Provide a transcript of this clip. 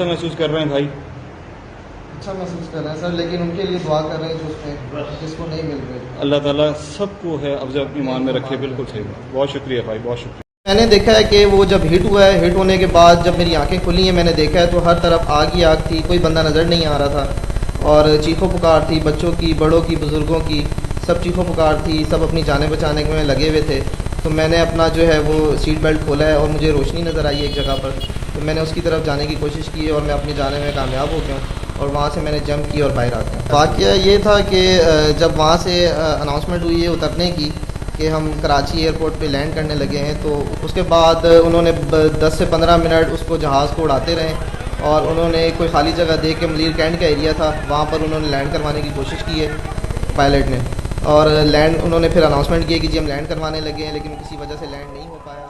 अच्छा महसूस कर रहे हैं भाई, अच्छा महसूस कर रहे हैं सर, लेकिन उनके लिए दुआ कर रहे हैं जिसको नहीं मिल रही। अल्लाह ताला सबको है अफजल ईमान में रखे। बिल्कुल सही बात, बहुत शुक्रिया भाई, बहुत शुक्रिया। मैंने देखा है कि वो जब हिट हुआ है, हिट होने के बाद जब मेरी आंखें खुली हैं, मैंने देखा है तो हर तरफ आग ही आग थी, कोई बंदा नज़र नहीं आ रहा था और चीखों पुकार थी, बच्चों की, बड़ों की, बुज़ुर्गों की, सब चीखों पुकार थी, सब अपनी जानें बचाने में लगे हुए थे। तो मैंने अपना जो है वो सीट बेल्ट खोला है और मुझे रोशनी नज़र आई एक जगह पर, तो मैंने उसकी तरफ जाने की कोशिश की और मैं अपनी जाने में कामयाब हो गया और वहाँ से मैंने जंप की और बाहर आ गया। वाक़या ये था कि जब वहाँ से अनाउंसमेंट हुई है उतरने की कि हम कराची एयरपोर्ट पे लैंड करने लगे हैं, तो उसके बाद उन्होंने 10 से 15 मिनट उसको जहाज़ को उड़ाते रहे और उन्होंने कोई खाली जगह देख के मलीर कैंट का एरिया था, वहाँ पर उन्होंने लैंड करवाने की कोशिश की है पायलट ने, और लैंड उन्होंने फिर अनाउंसमेंट किया कि जी हम लैंड करवाने लगे हैं, लेकिन किसी वजह से लैंड नहीं हो पाया।